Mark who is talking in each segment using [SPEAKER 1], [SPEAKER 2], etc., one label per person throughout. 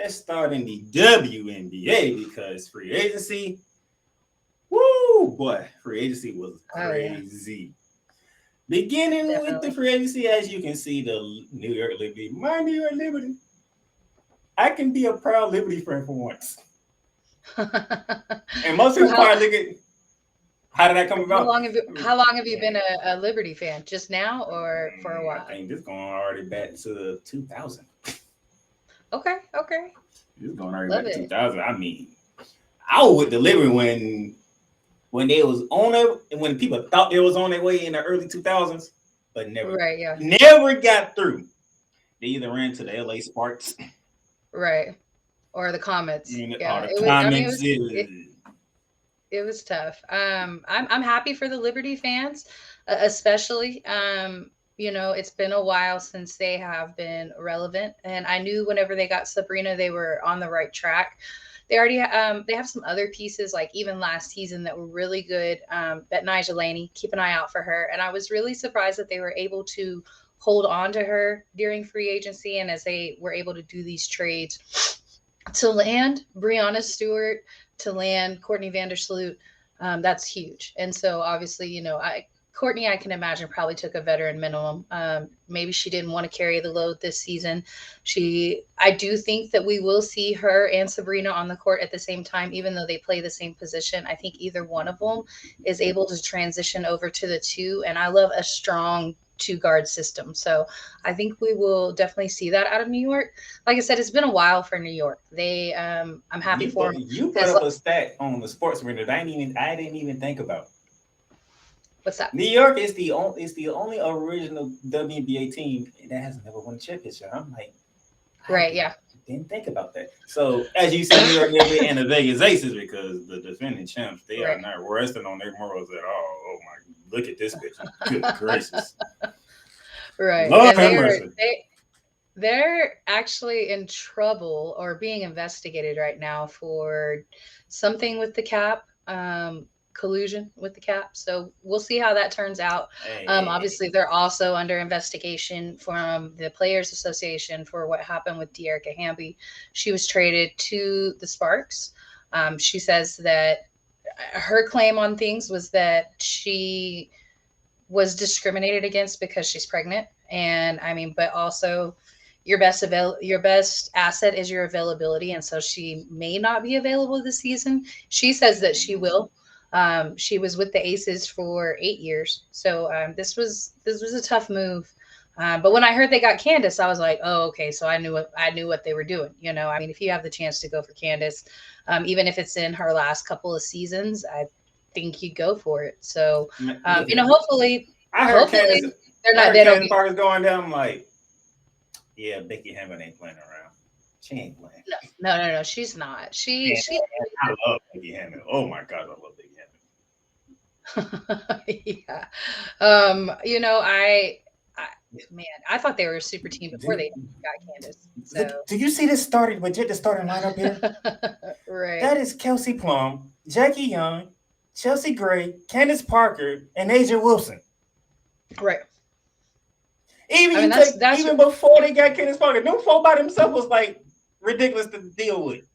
[SPEAKER 1] Let's start in the WNBA because free agency. Woo, boy, free agency was
[SPEAKER 2] Oh yeah,
[SPEAKER 1] crazy. Beginning with the
[SPEAKER 2] definitely.
[SPEAKER 1] free agency, as you can see, the New York Liberty, my New York Liberty. I can be a proud Liberty friend for once. And most
[SPEAKER 2] For
[SPEAKER 1] people probably look at how did that come about?
[SPEAKER 2] how long have you been
[SPEAKER 1] Man,
[SPEAKER 2] a Liberty fan? Just now or for a
[SPEAKER 1] I
[SPEAKER 2] while?
[SPEAKER 1] think this going already back to 2000.
[SPEAKER 2] Okay, okay.
[SPEAKER 1] This going already
[SPEAKER 2] Love
[SPEAKER 1] back to
[SPEAKER 2] it.
[SPEAKER 1] 2000. I mean, I was with the Liberty when they was on it, when people thought they was on their way in the early 2000s, but
[SPEAKER 2] Right, yeah.
[SPEAKER 1] never got through. They either ran to the LA Sparks,
[SPEAKER 2] Right. Or the Comets.
[SPEAKER 1] or
[SPEAKER 2] Yeah,
[SPEAKER 1] the
[SPEAKER 2] it was I mean
[SPEAKER 1] Comets.
[SPEAKER 2] it was tough. I'm happy for the Liberty fans, especially. It's been a while since they have been relevant, and I knew whenever they got Sabrina, they were on the right track. They have some other pieces like even last season that were really good. That Nigel Laney, keep an eye out for her, and I was really surprised that they were able to hold on to her during free agency and as they were able to do these trades to land Brianna Stewart, to land Courtney Vandersloot, that's huge. And so obviously, Courtney, I can imagine probably took a veteran minimum. Maybe she didn't want to carry the load this season. I do think that we will see her and Sabrina on the court at the same time, even though they play the same position. I think either one of them is able to transition over to the two. And I love a strong two guard system. So I think we will definitely see that out of New York. Like I said, it's been a while for New York. I'm happy
[SPEAKER 1] You
[SPEAKER 2] for
[SPEAKER 1] put
[SPEAKER 2] them
[SPEAKER 1] you put
[SPEAKER 2] because
[SPEAKER 1] up a stat on the sports arena that I didn't even think about.
[SPEAKER 2] what's that?
[SPEAKER 1] New York is the only original WNBA team that has never won a championship. I'm like, I
[SPEAKER 2] Right,
[SPEAKER 1] didn't,
[SPEAKER 2] yeah.
[SPEAKER 1] didn't think about that. So as you see, New York Liberty and the Vegas Aces, because the defending champs, they are
[SPEAKER 2] Right,
[SPEAKER 1] not resting on their morals at all. Oh my, look at this picture. Good gracious,
[SPEAKER 2] right.
[SPEAKER 1] Lord
[SPEAKER 2] And
[SPEAKER 1] have mercy.
[SPEAKER 2] they're actually in trouble or being investigated right now for something with the cap, collusion with the cap. So we'll see how that turns out.
[SPEAKER 1] Hey,
[SPEAKER 2] Obviously, they're also under investigation from the Players Association for what happened with Dearica Hamby. She was traded to the Sparks. She says that her claim on things was that she was discriminated against because she's pregnant. And I mean, but also your best asset is your availability, and so she may not be available this season. She says that she will. She was with the Aces for 8 years, so this was a tough move. But when I heard they got Candace, I was like, oh, okay. So I knew what they were doing. I mean, if you have the chance to go for Candace, even if it's in her last couple of seasons, I think you go for it. So,
[SPEAKER 1] look at it.
[SPEAKER 2] hopefully,
[SPEAKER 1] I heard Candace.
[SPEAKER 2] hopefully they're
[SPEAKER 1] I
[SPEAKER 2] not.
[SPEAKER 1] heard
[SPEAKER 2] They don't
[SPEAKER 1] Candace
[SPEAKER 2] get.
[SPEAKER 1] Parker's going down. I'm like, yeah, Becky Hammond ain't playing around. She ain't playing.
[SPEAKER 2] No, no, no, no. She's not.
[SPEAKER 1] Man,
[SPEAKER 2] She
[SPEAKER 1] I love Becky Hammond. Oh my god, I love Becky Hammond.
[SPEAKER 2] yeah. I man, I thought they were a super team before
[SPEAKER 1] Do,
[SPEAKER 2] they got Candace. So
[SPEAKER 1] do you see this started with the starting lineup here?
[SPEAKER 2] right,
[SPEAKER 1] That is Kelsey Plum, Jackie Young, Chelsea Gray, Candace Parker, and Asia Wilson.
[SPEAKER 2] right.
[SPEAKER 1] Even
[SPEAKER 2] I mean,
[SPEAKER 1] you take
[SPEAKER 2] that's
[SPEAKER 1] even before they got Candace Parker, them four by themselves was like ridiculous to deal with.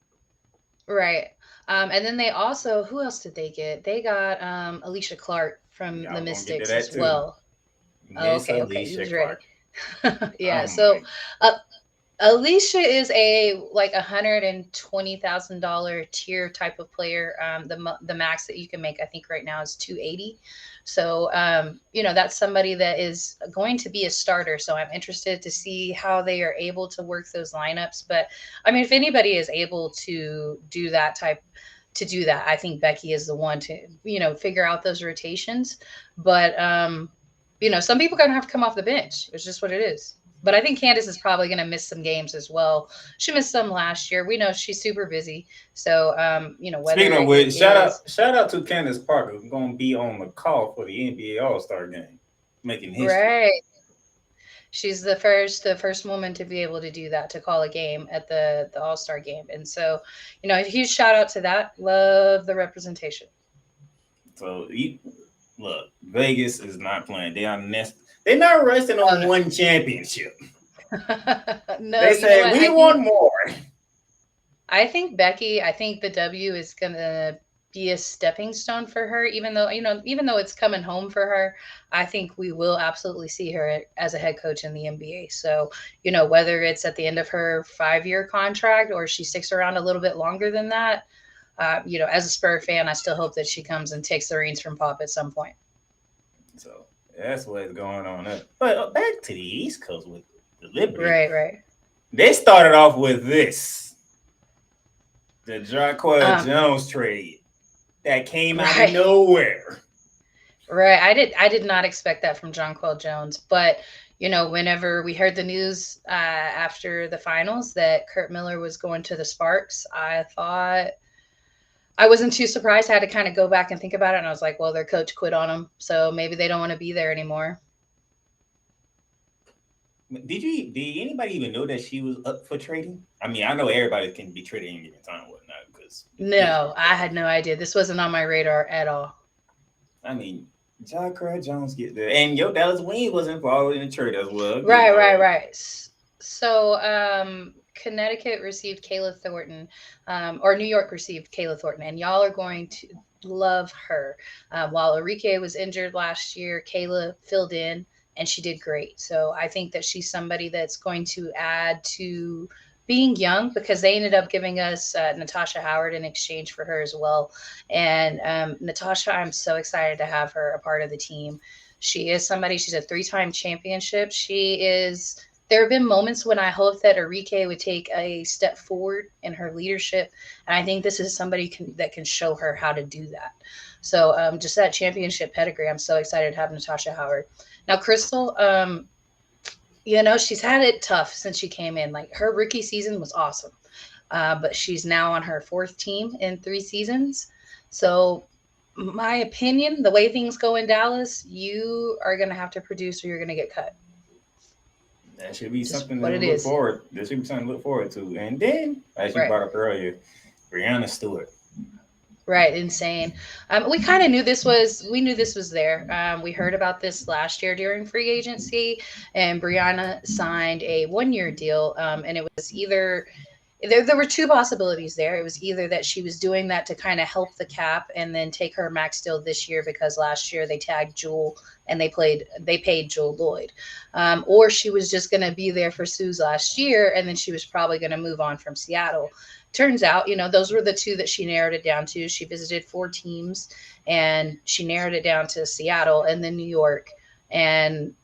[SPEAKER 2] right. And then they also, who else did they get? They got Alicia Clark from
[SPEAKER 1] Yeah, I
[SPEAKER 2] the
[SPEAKER 1] was gonna get to
[SPEAKER 2] Mystics
[SPEAKER 1] that
[SPEAKER 2] as
[SPEAKER 1] too.
[SPEAKER 2] well. Oh,
[SPEAKER 1] Miss
[SPEAKER 2] okay, okay. You
[SPEAKER 1] Alicia
[SPEAKER 2] was ready.
[SPEAKER 1] Clark.
[SPEAKER 2] Yeah.
[SPEAKER 1] Oh
[SPEAKER 2] So
[SPEAKER 1] my.
[SPEAKER 2] uh, Alicia is a like $120,000 tier type of player. The max that you can make, I think, right now is 280. So, that's somebody that is going to be a starter. So I'm interested to see how they are able to work those lineups. But I mean, if anybody is able to do that, I think Becky is the one to figure out those rotations. But some people are gonna have to come off the bench. It's just what it is. But I think Candace is probably going to miss some games as well. She missed some last year. We know she's super busy. So,
[SPEAKER 1] Speaking
[SPEAKER 2] whether
[SPEAKER 1] of
[SPEAKER 2] it
[SPEAKER 1] which,
[SPEAKER 2] is
[SPEAKER 1] shout out to Candace Parker, who's gonna be on the call for the NBA All Star game, making history.
[SPEAKER 2] right, she's the first woman to be able to do that, to call a game at the All Star game. And so, a huge shout out to that. Love the representation.
[SPEAKER 1] So look, Vegas is not playing. They're not resting
[SPEAKER 2] Oh
[SPEAKER 1] on one championship.
[SPEAKER 2] no, no,
[SPEAKER 1] They
[SPEAKER 2] you know
[SPEAKER 1] said
[SPEAKER 2] what?
[SPEAKER 1] we
[SPEAKER 2] I think
[SPEAKER 1] want more.
[SPEAKER 2] I think Becky, I think the W is gonna be a stepping stone for her, even though it's coming home for her, I think we will absolutely see her as a head coach in the NBA. So, whether it's at the end of her 5-year contract or she sticks around a little bit longer than that, as a Spur fan, I still hope that she comes and takes the reins from Pop at some point.
[SPEAKER 1] So that's what's going on there. But back to the East Coast with the Liberty.
[SPEAKER 2] Right, right.
[SPEAKER 1] They started off with this, the Jarquell
[SPEAKER 2] Um,
[SPEAKER 1] Jones trade that came out of
[SPEAKER 2] right.
[SPEAKER 1] nowhere.
[SPEAKER 2] Right. I did not expect that from John Quill Jones, but whenever we heard the news after the finals that Kurt Miller was going to the Sparks, I wasn't too surprised. I had to kind of go back and think about it, and I was like, well, their coach quit on them, so maybe they don't want to be there anymore.
[SPEAKER 1] Did anybody even know that she was up for trading? I mean, I know everybody can be traded any given time, whatnot, because
[SPEAKER 2] No, I had no idea. This wasn't on my radar at all.
[SPEAKER 1] I mean, Jarquell Jones get there, and yo, Dallas Wayne was involved in the trade as well.
[SPEAKER 2] Right, right, right. So, Connecticut received Kayla Thornton, or New York received Kayla Thornton, and y'all are going to love her. While Enrique was injured last year, Kayla filled in and she did great. So I think that she's somebody that's going to add to being young because they ended up giving us Natasha Howard in exchange for her as well. And Natasha, I'm so excited to have her a part of the team. She is somebody, she's a 3-time championship. She is, there have been moments when I hope that Enrique would take a step forward in her leadership. And I think this is somebody that can show her how to do that. So just that championship pedigree, I'm so excited to have Natasha Howard. Now, Crystal, she's had it tough since she came in. Like her rookie season was awesome, but she's now on her 4th team in 3 seasons. So my opinion, the way things go in Dallas, you are going to have to produce or you're going to get cut.
[SPEAKER 1] that should be
[SPEAKER 2] Just
[SPEAKER 1] something to
[SPEAKER 2] what it
[SPEAKER 1] look
[SPEAKER 2] is.
[SPEAKER 1] forward. There should be something to look forward to. And then, as you
[SPEAKER 2] Right.
[SPEAKER 1] brought up earlier, Brianna Stewart.
[SPEAKER 2] Right. Insane. We knew this was there. We heard about this last year during free agency, and Brianna signed a 1-year deal. And it was either there were two possibilities there. It was either that she was doing that to kind of help the cap and then take her max deal this year because last year they tagged Jewel and they paid Jewel Lloyd, or she was just going to be there for Sue's last year and then she was probably going to move on from Seattle. Turns out, those were the two that she narrowed it down to. She visited 4 teams and she narrowed it down to Seattle and then New York. And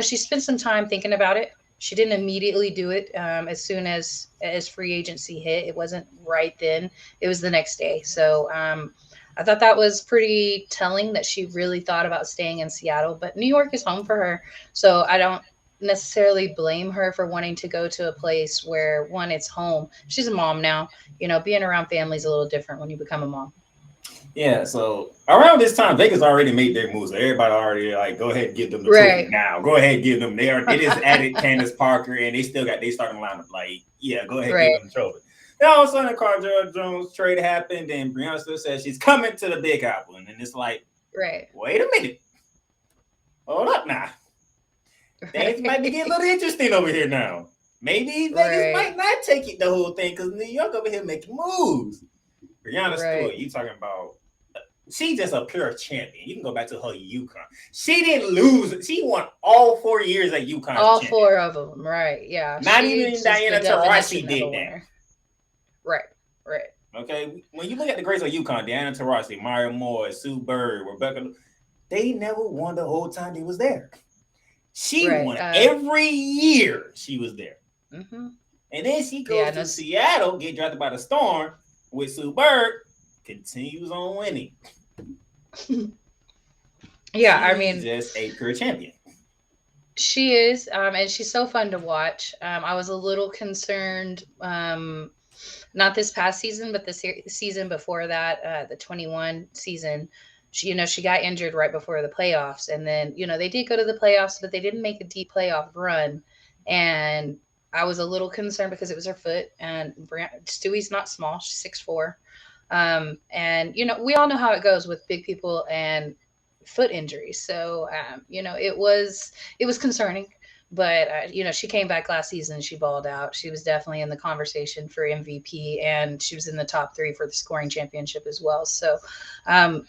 [SPEAKER 2] she spent some time thinking about it. She didn't immediately do it as soon as free agency hit. It wasn't right then. It was the next day. So I thought that was pretty telling that she really thought about staying in Seattle. But New York is home for her, so I don't necessarily blame her for wanting to go to a place where one, it's home. She's a mom now. Being around family is a little different when you become a mom.
[SPEAKER 1] Yeah, so around this time, Vegas already made their moves. So everybody already like, go ahead and give them the trophy
[SPEAKER 2] Right.
[SPEAKER 1] now. Go ahead and give them. They just added Candace Parker, and they still got they starting lineup. Like, yeah, go ahead and give
[SPEAKER 2] Right.
[SPEAKER 1] them the trophy. Then all of a sudden, the Carl Jones trade happened, and Brianna still says she's coming to the Big Apple, and it's like,
[SPEAKER 2] Right.
[SPEAKER 1] wait a minute, hold up now. Things might be getting a
[SPEAKER 2] Right.
[SPEAKER 1] little interesting over here now. Maybe Vegas
[SPEAKER 2] Right.
[SPEAKER 1] might not take it the whole thing because New York over here making moves. Brianna Stewart,
[SPEAKER 2] Right.
[SPEAKER 1] you talking about she's just a pure champion. You can go back to her UConn. She didn't lose. She won all 4 years at UConn as a
[SPEAKER 2] All
[SPEAKER 1] champion.
[SPEAKER 2] 4 of them. Right. Yeah.
[SPEAKER 1] Not
[SPEAKER 2] She's
[SPEAKER 1] even
[SPEAKER 2] just the
[SPEAKER 1] Diana Taurasi
[SPEAKER 2] definition of a
[SPEAKER 1] did that.
[SPEAKER 2] winner. Right. Right.
[SPEAKER 1] Okay, when you look at the grades of UConn, Diana Taurasi, Maya Moore, Sue Bird, Rebecca, they never won the whole time they was there. She
[SPEAKER 2] Right.
[SPEAKER 1] won every year she was there.
[SPEAKER 2] Mhm.
[SPEAKER 1] And then she
[SPEAKER 2] Yeah.
[SPEAKER 1] goes
[SPEAKER 2] No.
[SPEAKER 1] to Seattle, get drafted by the Storm with Sue Bird, continues on winning.
[SPEAKER 2] Yeah. I
[SPEAKER 1] She's
[SPEAKER 2] mean,
[SPEAKER 1] just a pure champion.
[SPEAKER 2] she is, and she's so fun to watch. I was a little concerned, not this past season, but the season before that, the 21 season. She got injured right before the playoffs, and then they did go to the playoffs, but they didn't make a deep playoff run, and I was a little concerned because it was her foot, and Stewie's not small; she's 6'4", and we all know how it goes with big people and foot injuries. So it was concerning. But she came back last season. She balled out. She was definitely in the conversation for MVP, and she was in the top three for the scoring championship as well. So, um,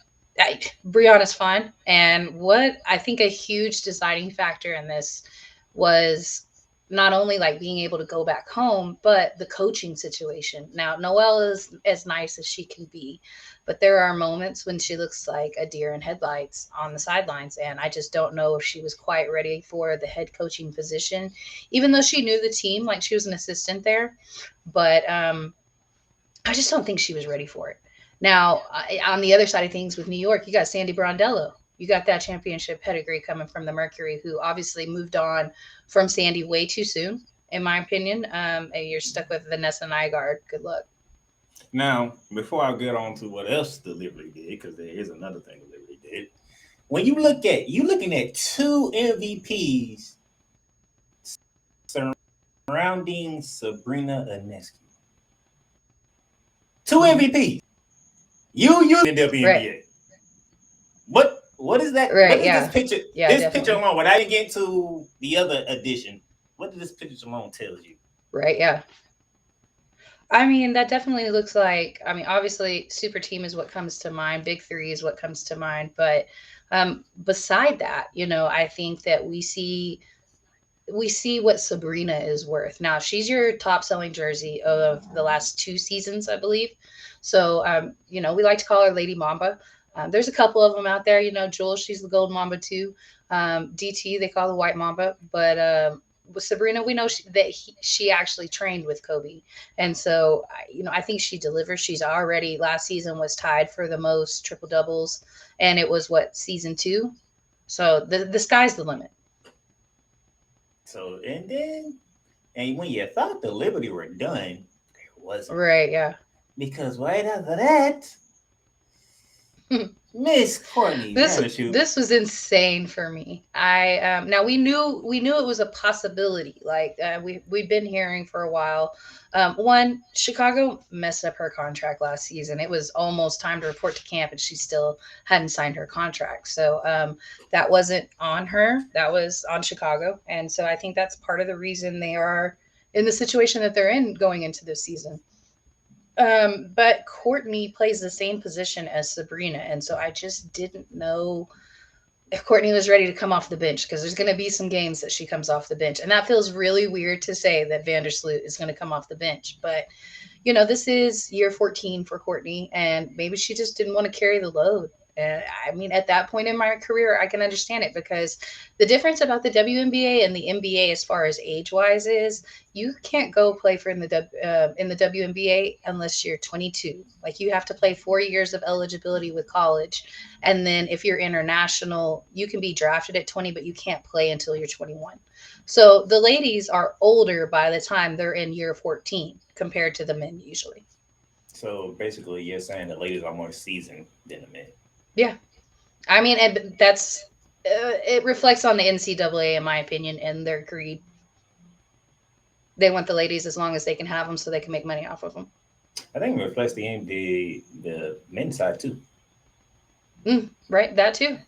[SPEAKER 2] Brianna's fun. And what I think a huge deciding factor in this was not only like being able to go back home, but the coaching situation. Now, Noelle is as nice as she can be, but there are moments when she looks like a deer in headlights on the sidelines. And I just don't know if she was quite ready for the head coaching position, even though she knew the team, like she was an assistant there. But I just don't think she was ready for it. Now, on the other side of things with New York, you got Sandy Brondello. You got that championship pedigree coming from the Mercury, who obviously moved on from Sandy way too soon, in my opinion. And you're stuck with Vanessa Nygaard. Good luck.
[SPEAKER 1] Now, before I get on to what else the Liberty did, because there is another thing the Liberty did. When you looking at two MVPs surrounding Sabrina Ionescu. Two
[SPEAKER 2] Mm-hmm.
[SPEAKER 1] MVPs. You in the
[SPEAKER 2] Right.
[SPEAKER 1] WNBA. What is that? What
[SPEAKER 2] Right.
[SPEAKER 1] is this
[SPEAKER 2] Yeah.
[SPEAKER 1] picture?
[SPEAKER 2] Yeah.
[SPEAKER 1] This picture
[SPEAKER 2] Definitely.
[SPEAKER 1] alone, when I didn't get to the other edition, what did this picture alone tells you?
[SPEAKER 2] Right. Yeah. I mean, that definitely looks like, I mean, obviously, super team is what comes to mind. Big three is what comes to mind. But beside that, I think that we see what Sabrina is worth. Now, she's your top selling jersey of the last two seasons, I believe. So, we like to call her Lady Mamba. There's a couple of them out there. Jules, she's the Gold Mamba too. DT, they call the White Mamba. But with Sabrina, we know she actually trained with Kobe. And so, I think she delivers. She's already, last season was tied for the most triple doubles. And it was what, season two? So the sky's the limit.
[SPEAKER 1] So and when you thought the Liberty were done, it wasn't.
[SPEAKER 2] Right. Yeah.
[SPEAKER 1] Because right after that, Miss Courtney
[SPEAKER 2] this
[SPEAKER 1] Vandershoot.
[SPEAKER 2] this was insane for me. I now we knew it was a possibility. Like we've been hearing for a while. One, Chicago messed up her contract last season. It was almost time to report to camp, and she still hadn't signed her contract. So that wasn't on her. That was on Chicago, and so I think that's part of the reason they are in the situation that they're in going into this season. But Courtney plays the same position as Sabrina, and so I just didn't know if Courtney was ready to come off the bench because there's going to be some games that she comes off the bench, and that feels really weird to say that Vandersloot is going to come off the bench. But this is year 14 for Courtney, and maybe she just didn't want to carry the load. And I mean, at that point in my career, I can understand it because the difference about the WNBA and the NBA, as far as age wise, is you can't go play for in the WNBA unless you're 22. Like you have to play 4 years of eligibility with college, and then if you're international, you can be drafted at 20, but you can't play until you're 21. So the ladies are older by the time they're in year 14 compared to the men usually.
[SPEAKER 1] So basically, you're saying the ladies are more seasoned than the men.
[SPEAKER 2] Yeah. I mean, and that's it reflects on the NCAA, in my opinion, and their greed. They want the ladies as long as they can have them so they can make money off of them.
[SPEAKER 1] I think it reflects the men's side too.
[SPEAKER 2] Right? That too.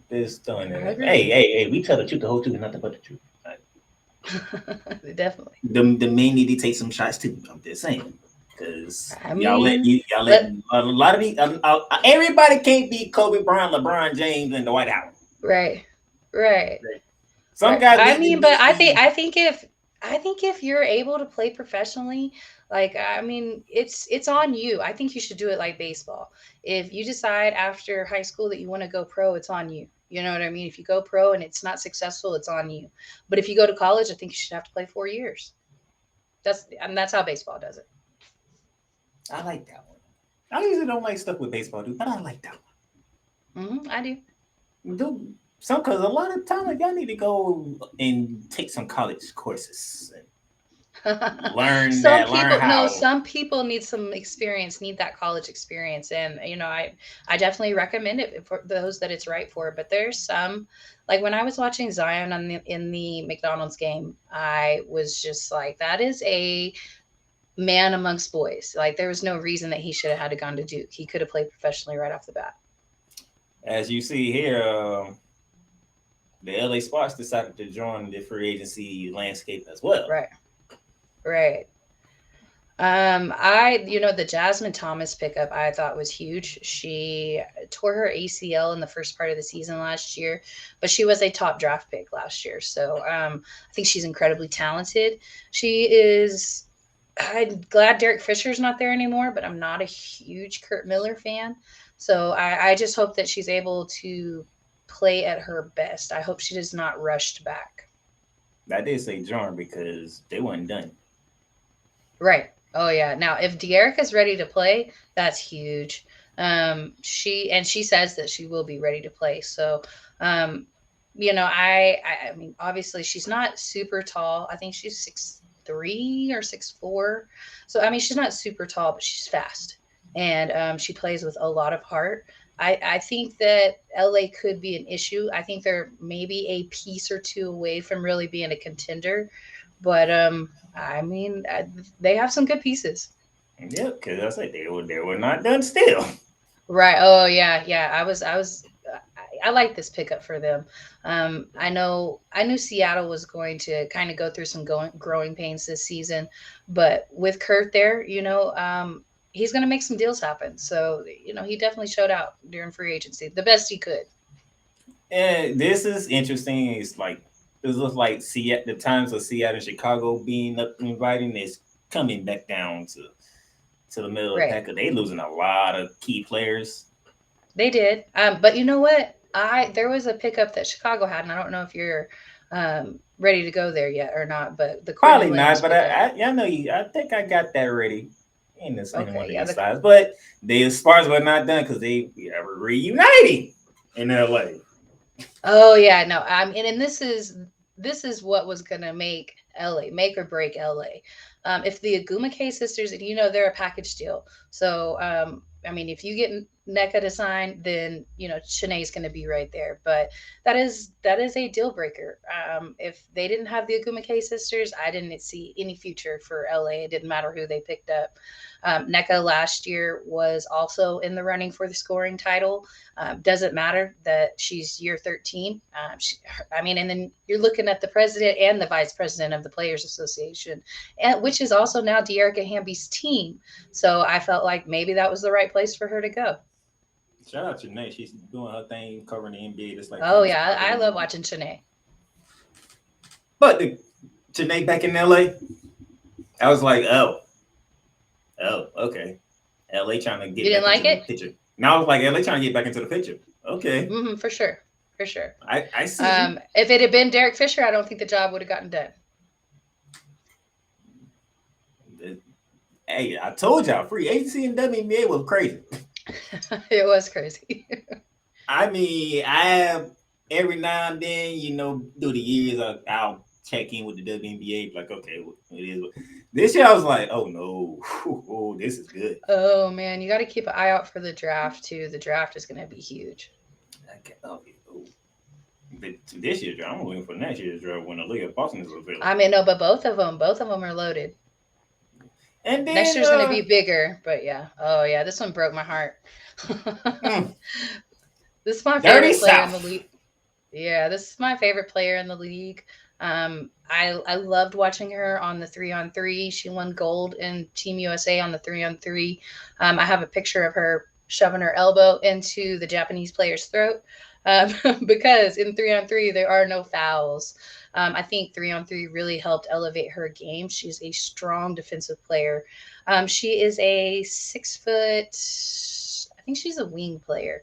[SPEAKER 1] This throwing
[SPEAKER 2] I
[SPEAKER 1] it.
[SPEAKER 2] agree.
[SPEAKER 1] Hey, we tell the truth, the whole truth, and nothing but the truth. Like,
[SPEAKER 2] Definitely.
[SPEAKER 1] the men need to take some shots too. I'm just saying. Because
[SPEAKER 2] I mean,
[SPEAKER 1] y'all let
[SPEAKER 2] let
[SPEAKER 1] a lot of these everybody can't be Kobe Bryant, LeBron James, and Dwight Howard.
[SPEAKER 2] right, right.
[SPEAKER 1] Some
[SPEAKER 2] Right.
[SPEAKER 1] guys
[SPEAKER 2] I
[SPEAKER 1] need to
[SPEAKER 2] mean, but I think
[SPEAKER 1] be.
[SPEAKER 2] I think if I think if you're able to play professionally, like I mean, it's on you. I think you should do it like baseball. If you decide after high school that you want to go pro, it's on you. You know what I mean? If you go pro and it's not successful, it's on you. But if you go to college, I think you should have to play 4 years. That's how baseball does it.
[SPEAKER 1] I like that one. I usually don't like stuff with baseball, dude, but I like that
[SPEAKER 2] I do.
[SPEAKER 1] one. Dude, some because a lot of time like, y'all need to go and take some college courses and learn how.
[SPEAKER 2] Some people need some experience, need that college experience. And, I definitely recommend it for those that it's right for. But there's some, like when I was watching Zion in the McDonald's game, I was just like, that is a man amongst boys. Like there was no reason that he should have had to gone to Duke. He could have played professionally right off the bat.
[SPEAKER 1] As you see here, the LA Sparks decided to join the free agency landscape as well.
[SPEAKER 2] Right. Right. The Jasmine Thomas pickup I thought was huge. She tore her ACL in the first part of the season last year, but she was a top draft pick last year. So I think she's incredibly talented. She is. I'm glad Derek Fisher's not there anymore, but I'm not a huge Kurt Miller fan. So I just hope that she's able to play at her best. I hope she does not rushed back.
[SPEAKER 1] I did say join because they weren't done.
[SPEAKER 2] Right. Oh yeah. Now, if De'Erica's ready to play, that's huge. She says that she will be ready to play. So, um, I mean, obviously she's not super tall. I think she's 6'3" or 6'4". So I mean, she's not super tall, but she's fast, and she plays with a lot of heart. I think that LA could be an issue. I think they're maybe a piece or two away from really being a contender, but I mean, they have some good pieces.
[SPEAKER 1] Yep, because I said they were not done still.
[SPEAKER 2] Right. Oh yeah, yeah. I like this pickup for them. I knew Seattle was going to kind of go through some growing pains this season, but with Kurt there, he's going to make some deals happen. So, he definitely showed out during free agency the best he could.
[SPEAKER 1] And this is interesting. It's like this looks like the times of Seattle and Chicago being up and inviting is coming back down to the middle of the
[SPEAKER 2] Right.
[SPEAKER 1] pack. 'Cause they losing a lot of key players.
[SPEAKER 2] They did. But you know what? There was a pickup that Chicago had, and I don't know if you're ready to go there yet or not. But the Courtney
[SPEAKER 1] Probably
[SPEAKER 2] Williams
[SPEAKER 1] not, but
[SPEAKER 2] pickup.
[SPEAKER 1] I know you. I think I got that ready in one
[SPEAKER 2] Okay,
[SPEAKER 1] of
[SPEAKER 2] yeah.
[SPEAKER 1] these slides. But the Spurs were not done because they are reuniting in LA.
[SPEAKER 2] Oh yeah, no. And this is what was gonna make or break LA. If the Agumake sisters, and they're a package deal. So I mean, if you get NECA to sign, then Shanae's going to be right there. But that is a deal breaker. If they didn't have the Agumake sisters, I didn't see any future for LA. It didn't matter who they picked up. NECA last year was also in the running for the scoring title. Doesn't matter that she's year 13. I mean, and then you're looking at the president and the vice president of the Players Association, and which is also now De'Erica Hamby's team. So I felt like maybe that was the right place for her to go.
[SPEAKER 1] Shout out to Nate. She's doing her thing, covering the NBA, just like
[SPEAKER 2] Oh
[SPEAKER 1] Candace
[SPEAKER 2] yeah,
[SPEAKER 1] been
[SPEAKER 2] I
[SPEAKER 1] covering
[SPEAKER 2] love
[SPEAKER 1] the NBA.
[SPEAKER 2] watching Shanae.
[SPEAKER 1] But Janae back in LA, I was like, oh, okay. LA trying to
[SPEAKER 2] You
[SPEAKER 1] get
[SPEAKER 2] didn't
[SPEAKER 1] back
[SPEAKER 2] like
[SPEAKER 1] into the
[SPEAKER 2] it?
[SPEAKER 1] picture. Now I was like, LA trying to get back into the picture. Okay,
[SPEAKER 2] For sure, for sure.
[SPEAKER 1] I see.
[SPEAKER 2] If it had been Derek Fisher, I don't think the job would have gotten done.
[SPEAKER 1] Hey, I told y'all, free agency in WNBA was crazy.
[SPEAKER 2] It was crazy.
[SPEAKER 1] I mean, I have every now and then, through the years, I'll check in with the WNBA, like, okay, it is. This year, I was like, oh no, oh, this is good.
[SPEAKER 2] Oh man, you got to keep an eye out for the draft too. The draft is going to be huge.
[SPEAKER 1] Okay, okay, oh. But this year's draft, I'm looking for next year's draft when the League of Boston is
[SPEAKER 2] I
[SPEAKER 1] available.
[SPEAKER 2] mean, no, but both of them are loaded.
[SPEAKER 1] And
[SPEAKER 2] Next
[SPEAKER 1] then,
[SPEAKER 2] year's going to be bigger, but yeah. Oh yeah, this one broke my heart.
[SPEAKER 1] mm,
[SPEAKER 2] This is my
[SPEAKER 1] Dirty
[SPEAKER 2] favorite player in the
[SPEAKER 1] South.
[SPEAKER 2] league. Yeah, this is my favorite player in the league. I loved watching her on the 3-on-3. She won gold in Team USA on the 3-on-3. I have a picture of her shoving her elbow into the Japanese player's throat, um, because in 3-on-3 there are no fouls. I think 3-on-3 really helped elevate her game. She's a strong defensive player. She is a 6 foot. I think she's a wing player.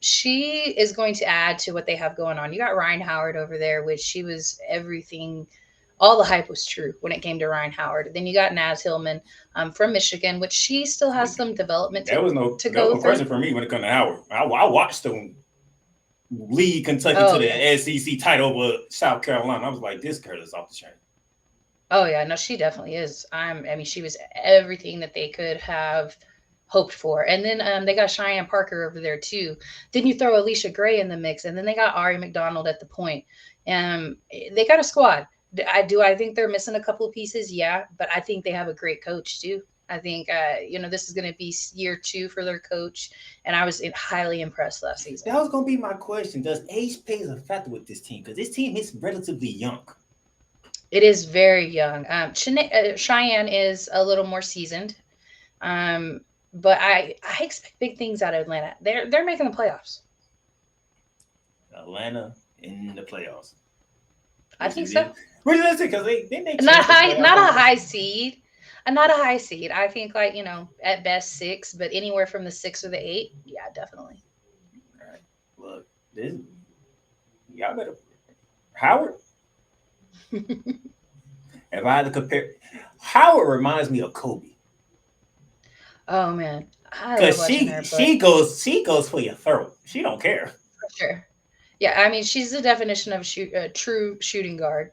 [SPEAKER 2] She is going to add to what they have going on. You got Ryan Howard over there, which she was everything. All the hype was true when it came to Ryan Howard. Then you got Naz Hillman, from Michigan, which she still has some development to
[SPEAKER 1] There was no
[SPEAKER 2] to
[SPEAKER 1] there was
[SPEAKER 2] go
[SPEAKER 1] no
[SPEAKER 2] through.
[SPEAKER 1] question for me when it comes to Howard. I watched them lead Kentucky to
[SPEAKER 2] Oh yeah,
[SPEAKER 1] the SEC title over South Carolina. I was like, this girl is off the chain.
[SPEAKER 2] oh yeah. No, she definitely is. I mean, she was everything that they could have hoped for. And then they got Cheyenne Parker over there too. Then you throw Alicia Gray in the mix, and then they got Ari McDonald at the point. They got a squad. I think they're missing a couple of pieces, yeah, but I think they have a great coach too. I think this is going to be year two for their coach, and I was highly impressed last season.
[SPEAKER 1] That was gonna be my question. Does age plays a factor with this team? Because this team is relatively young.
[SPEAKER 2] It is very young. Cheyenne is a little more seasoned, um, but I expect big things out of Atlanta. They're making the playoffs.
[SPEAKER 1] Atlanta in the playoffs,
[SPEAKER 2] I
[SPEAKER 1] which
[SPEAKER 2] think
[SPEAKER 1] is
[SPEAKER 2] so.
[SPEAKER 1] it. Which is because they
[SPEAKER 2] Not
[SPEAKER 1] changed the
[SPEAKER 2] high,
[SPEAKER 1] playoff
[SPEAKER 2] not a
[SPEAKER 1] format.
[SPEAKER 2] high seed, not a high seed. I think like at best six, but anywhere from the six or the eight, yeah, definitely.
[SPEAKER 1] All right. Look, this y'all better Howard. If I had to compare, Howard reminds me of Kobe
[SPEAKER 2] Oh man, I love
[SPEAKER 1] because
[SPEAKER 2] watching
[SPEAKER 1] she
[SPEAKER 2] her, but
[SPEAKER 1] she goes for your throat. She don't care.
[SPEAKER 2] for sure. Yeah, I mean, she's the definition of a true shooting guard.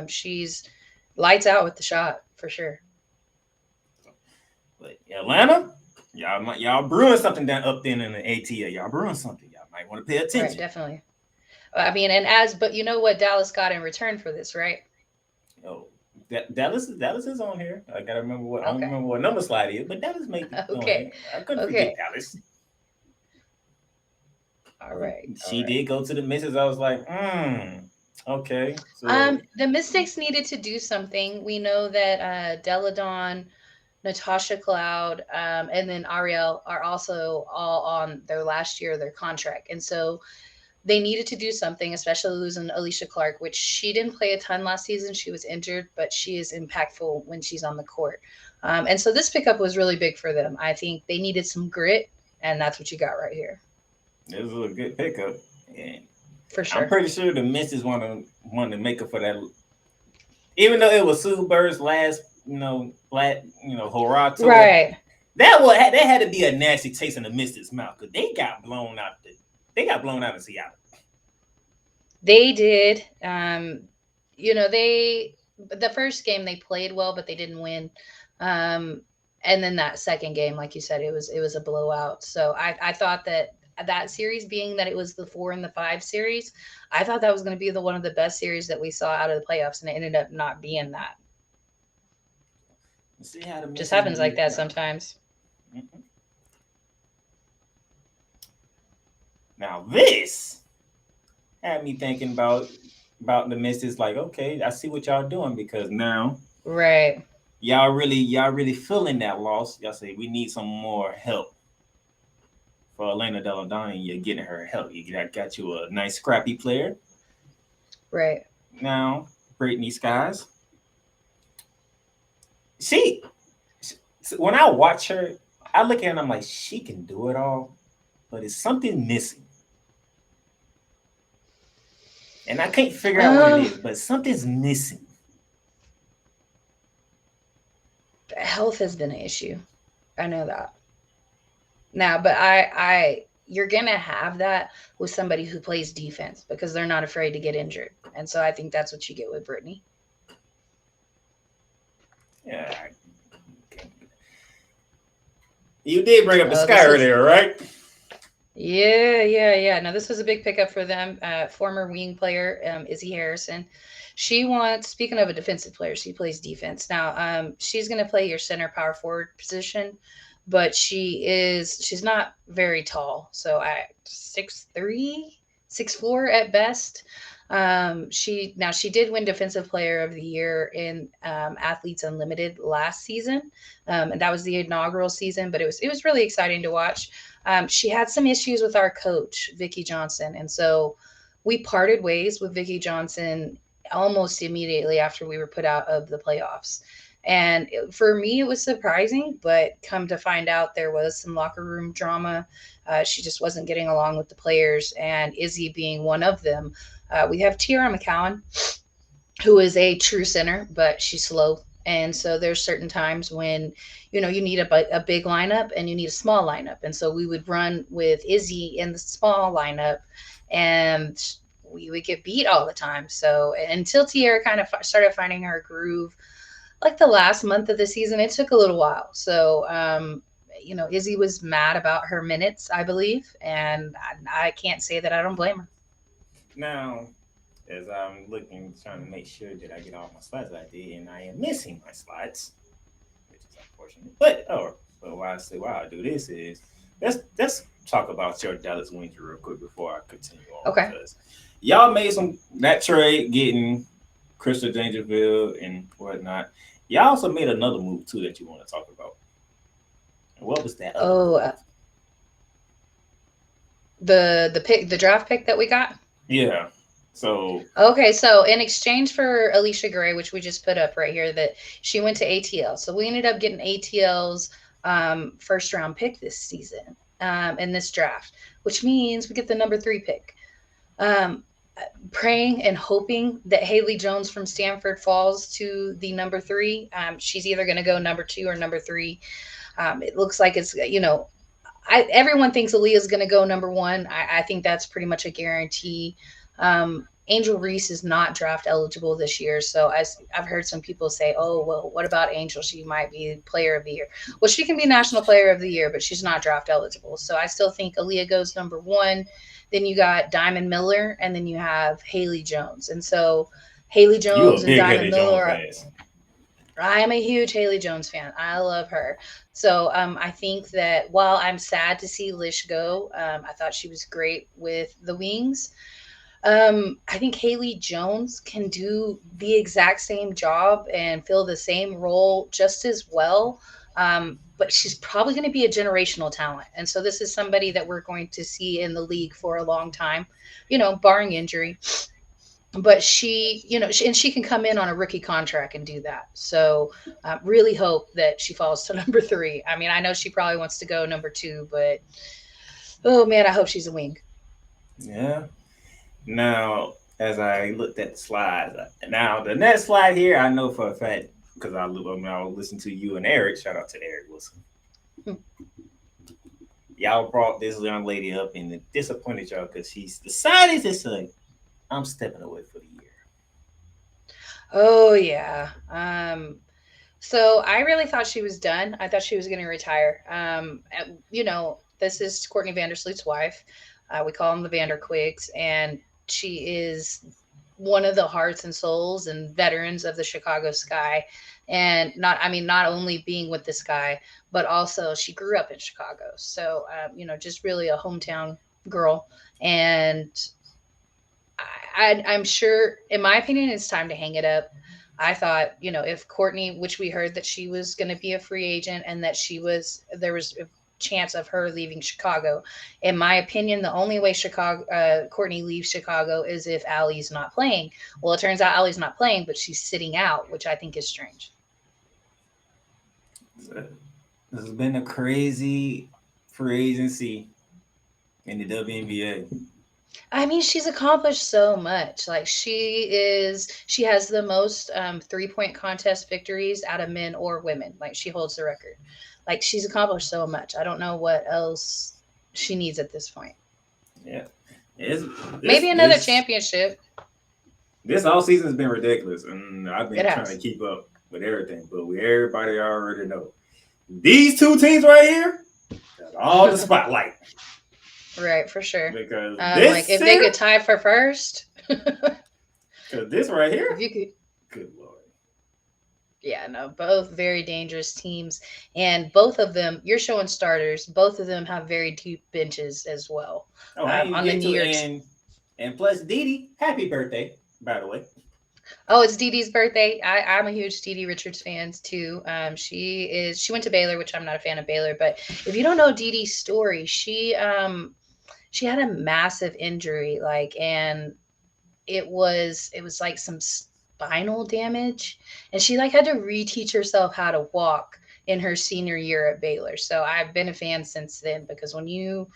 [SPEAKER 2] She's lights out with the shot for sure.
[SPEAKER 1] But Atlanta, y'all brewing something down up there in the ATL. Y'all brewing something. Y'all might want to pay
[SPEAKER 2] Right,
[SPEAKER 1] attention.
[SPEAKER 2] definitely. I mean, but you know what Dallas got in return for this, right?
[SPEAKER 1] Oh, Dallas is on here. I gotta remember what I don't
[SPEAKER 2] Okay,
[SPEAKER 1] remember what number slide is, but Dallas may be on
[SPEAKER 2] okay,
[SPEAKER 1] here. I couldn't forget
[SPEAKER 2] okay.
[SPEAKER 1] Dallas.
[SPEAKER 2] All right, all
[SPEAKER 1] She
[SPEAKER 2] right.
[SPEAKER 1] did go to the misses. I was like, okay. So
[SPEAKER 2] The Mystics needed to do something. We know that Deladon, Natasha Cloud, and then Ariel are also all on their last year of their contract, and so they needed to do something, especially losing Alicia Clark, which she didn't play a ton last season. She was injured, but she is impactful when she's on the court. And so this pickup was really big for them. I think they needed some grit, and that's what you got right here
[SPEAKER 1] this was a good pickup, and
[SPEAKER 2] for
[SPEAKER 1] I'm
[SPEAKER 2] sure.
[SPEAKER 1] pretty sure the misses want to make up for that. Even though it was Sue Bird's last, hurrah tour,
[SPEAKER 2] Right.
[SPEAKER 1] that had to be a nasty taste in the Mystics' mouth because they got blown out in Seattle.
[SPEAKER 2] They did. They the first game they played well, but they didn't win. Um, and then that second game, like you said, it was a blowout. So I thought that series, being that it was the 4 and the 5 series, I thought that was going to be the one of the best series that we saw out of the playoffs, and it ended up not being that.
[SPEAKER 1] See how the
[SPEAKER 2] Just
[SPEAKER 1] Mystics
[SPEAKER 2] happens like
[SPEAKER 1] move
[SPEAKER 2] that
[SPEAKER 1] now.
[SPEAKER 2] sometimes.
[SPEAKER 1] Mhm. Now this had me thinking about the Mystics. Like, okay, I see what y'all doing because now
[SPEAKER 2] Right.
[SPEAKER 1] y'all really feeling that loss. Y'all say we need some more help for Elena Deladani. You're getting her help. You got you a nice scrappy player
[SPEAKER 2] Right.
[SPEAKER 1] now. Brittany Skies. She when I watch her, I look at her and I'm like, she can do it all, but it's something missing. And I can't figure out what it
[SPEAKER 2] Um,
[SPEAKER 1] is, but something's missing.
[SPEAKER 2] Health has been an issue. I know that. Now, but I you're gonna have that with somebody who plays defense because they're not afraid to get injured, and so I think that's what you get with Brittany.
[SPEAKER 1] Yeah, you did bring up the
[SPEAKER 2] Oh,
[SPEAKER 1] sky
[SPEAKER 2] this was
[SPEAKER 1] earlier, right?
[SPEAKER 2] yeah. Now this was a big pickup for them. Former wing player Izzy Harrison. She wants. Speaking of a defensive player, she plays defense now. She's gonna play your center power forward position, but she's not very tall. So I 6'3", 6'4" at best. She did win Defensive Player of the Year in Athletes Unlimited last season, and that was the inaugural season. But it was really exciting to watch. She had some issues with our coach Vicky Johnson, and so we parted ways with Vicky Johnson almost immediately after we were put out of the playoffs. And for me, it was surprising, but come to find out, there was some locker room drama. She just wasn't getting along with the players, and Izzy being one of them. We have Tiara McCowan, who is a true center, but she's slow. And so there's certain times when, you need a big lineup and you need a small lineup. And so we would run with Izzy in the small lineup, and we would get beat all the time. So until Tiara kind of started finding her groove, like the last month of the season, it took a little while. So, Izzy was mad about her minutes, I believe. And I can't say that I don't blame her.
[SPEAKER 1] Now, as I'm looking, trying to make sure that I get all my slides I did, and I am missing my slides. unfortunate. But why I say why I do this is let's talk about your Dallas Wings real quick before I continue on
[SPEAKER 2] Okay.
[SPEAKER 1] because y'all made some that trade getting Crystal Dangerfield and whatnot. Y'all also made another move too that you want to talk about. And what was that other
[SPEAKER 2] Oh,
[SPEAKER 1] move?
[SPEAKER 2] the draft pick that we got.
[SPEAKER 1] Yeah. So
[SPEAKER 2] Okay, so in exchange for Alicia Gray, which we just put up right here, that she went to ATL. So we ended up getting ATL's first round pick this season in this draft, which means we get the number three pick. Um, Praying and hoping that Haley Jones from Stanford falls to the number three. She's either going to go number two or number three. It looks like it's, everyone thinks Aaliyah's going to go number one. I think that's pretty much a guarantee. Angel Reese is not draft eligible this year. So I've heard some people say, oh, well, what about Angel? She might be player of the year. Well, she can be national player of the year, but she's not draft eligible. So I still think Aaliyah goes number one. Then you got Diamond Miller, and then you have Haley Jones. And so Haley
[SPEAKER 1] you a
[SPEAKER 2] Jones and
[SPEAKER 1] big
[SPEAKER 2] Diamond
[SPEAKER 1] headed Jones
[SPEAKER 2] Miller,
[SPEAKER 1] fan.
[SPEAKER 2] I am a huge Haley Jones fan. I love her. So I think that while I'm sad to see Lish go, I thought she was great with the Wings. I think Haley Jones can do the exact same job and fill the same role just as well. But she's probably going to be a generational talent. And so this is somebody that we're going to see in the league for a long time, barring injury. But and she can come in on a rookie contract and do that. So really hope that she falls to number three. I mean, I know she probably wants to go number two, but oh man, I hope she's a wing.
[SPEAKER 1] Yeah. Now, as I looked at the slides, now the next slide here, I know for a fact because I'll listen to you and Eric. Shout out to Eric Wilson. Y'all brought this young lady up and it disappointed y'all because she's decided to say, "I'm stepping away for the year."
[SPEAKER 2] Oh yeah. So I really thought she was done. I thought she was going to retire. This is Courtney Vandersloot's wife. We call them the Vanderquigs, and she is one of the hearts and souls and veterans of the Chicago Sky. And not only being with this guy, but also she grew up in Chicago. So, just really a hometown girl. And I'm sure, in my opinion, it's time to hang it up. I thought, if Courtney, which we heard that she was going to be a free agent and that there was a chance of her leaving Chicago. In my opinion, the only way Courtney leaves Chicago is if Allie's not playing. Well, it turns out Allie's not playing, but she's sitting out, which I think is strange.
[SPEAKER 1] So, this has been a crazy free agency in the WNBA.
[SPEAKER 2] I mean, she's accomplished so much. Like she has the most 3-point contest victories out of men or women. Like she holds the record. Like she's accomplished so much. I don't know what else she needs at this point.
[SPEAKER 1] Yeah, it's, this
[SPEAKER 2] Maybe another
[SPEAKER 1] this
[SPEAKER 2] championship.
[SPEAKER 1] this all season has been ridiculous, and I've
[SPEAKER 2] It
[SPEAKER 1] been trying to
[SPEAKER 2] has.
[SPEAKER 1] keep up with everything. But everybody already know these two teams right here got all the spotlight
[SPEAKER 2] Right, for sure.
[SPEAKER 1] because
[SPEAKER 2] Like
[SPEAKER 1] this
[SPEAKER 2] if they
[SPEAKER 1] here,
[SPEAKER 2] could tie for first,
[SPEAKER 1] because this right
[SPEAKER 2] if
[SPEAKER 1] here,
[SPEAKER 2] you could.
[SPEAKER 1] good lord.
[SPEAKER 2] Yeah, no, both very dangerous teams, and both of them, you're showing starters. Both of them have very deep benches as well.
[SPEAKER 1] Oh, I ain't even
[SPEAKER 2] On the
[SPEAKER 1] get
[SPEAKER 2] New
[SPEAKER 1] to
[SPEAKER 2] York.
[SPEAKER 1] and plus Didi, happy birthday, by the way.
[SPEAKER 2] Oh, it's Dee Dee's birthday. I'm a huge Dee Dee Richards fan too. She went to Baylor, which I'm not a fan of Baylor, but if you don't know Dee Dee's story, she had a massive injury, and it was like some spinal damage, and she like had to reteach herself how to walk in her senior year at Baylor. So I've been a fan since then because when you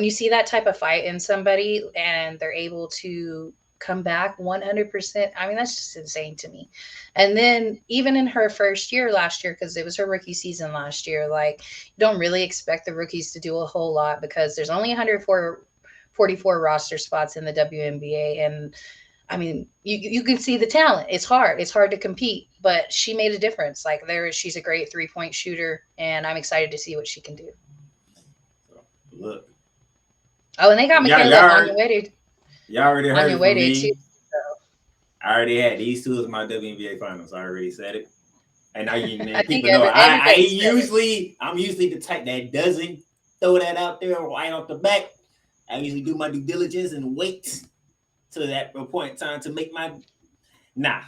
[SPEAKER 2] see that type of fight in somebody and they're able to come back 100%, I mean that's just insane to me. And then even in her first year last year, because it was her rookie season last year, like you don't really expect the rookies to do a whole lot because there's only 144 roster spots in the WNBA. And I mean, you can see the talent. It's hard. It's hard to compete, but she made a difference. She's a great 3-point shooter, and I'm excited to see what she can do.
[SPEAKER 1] So, look,
[SPEAKER 2] Oh, and they got
[SPEAKER 1] y'all,
[SPEAKER 2] Michaela
[SPEAKER 1] y'all, y'all already
[SPEAKER 2] On
[SPEAKER 1] heard
[SPEAKER 2] your
[SPEAKER 1] it
[SPEAKER 2] way
[SPEAKER 1] from
[SPEAKER 2] to too.
[SPEAKER 1] me. I already had these two as my WNBA finals. I already said it. And
[SPEAKER 2] I think
[SPEAKER 1] people know
[SPEAKER 2] everybody's feeling.
[SPEAKER 1] I'm usually the type that doesn't throw that out there right off the back. I usually do my due diligence and wait to that point in time to make my nah.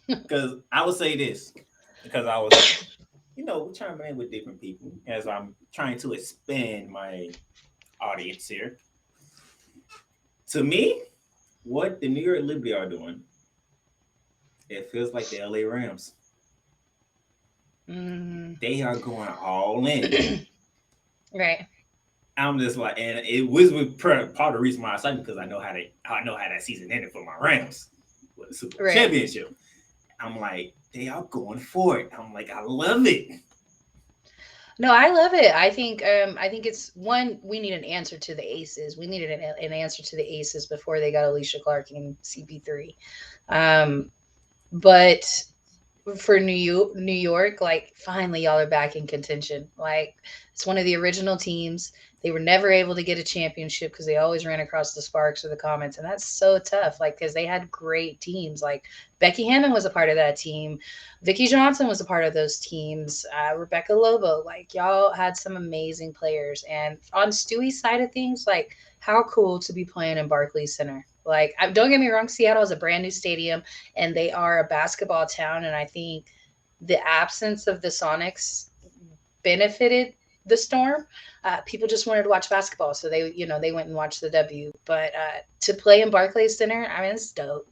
[SPEAKER 1] Because I would say this because I was chiming in with different people as I'm trying to expand my audience here. To me, what the New York Liberty are doing, it feels like the LA Rams.
[SPEAKER 2] Mm.
[SPEAKER 1] They are going all in.
[SPEAKER 2] Right.
[SPEAKER 1] I'm just like, and it was part of the reason why I started because I know how that season ended for my Rams with the Super Bowl
[SPEAKER 2] Right.
[SPEAKER 1] championship. I'm like, they are going for it. I'm like, I love it.
[SPEAKER 2] No, I love it. I think it's one, we need an answer to the aces. We needed an answer to the aces before they got Alicia Clark and CP3. Um, but for New York, like finally y'all are back in contention. Like it's one of the original teams. They were never able to get a championship because they always ran across the Sparks or the Comets, and that's so tough. Like because they had great teams. Like Becky Hammond was a part of that team. Vicky Johnson was a part of those teams. Rebecca Lobo. Like y'all had some amazing players. And on Stewie's side of things, like how cool to be playing in Barclays Center. Like don't get me wrong, Seattle is a brand new stadium and they are a basketball town. And I think the absence of the Sonics benefited the Storm. People just wanted to watch basketball, so they went and watched the W. But to play in Barclays Center, I mean, it's dope.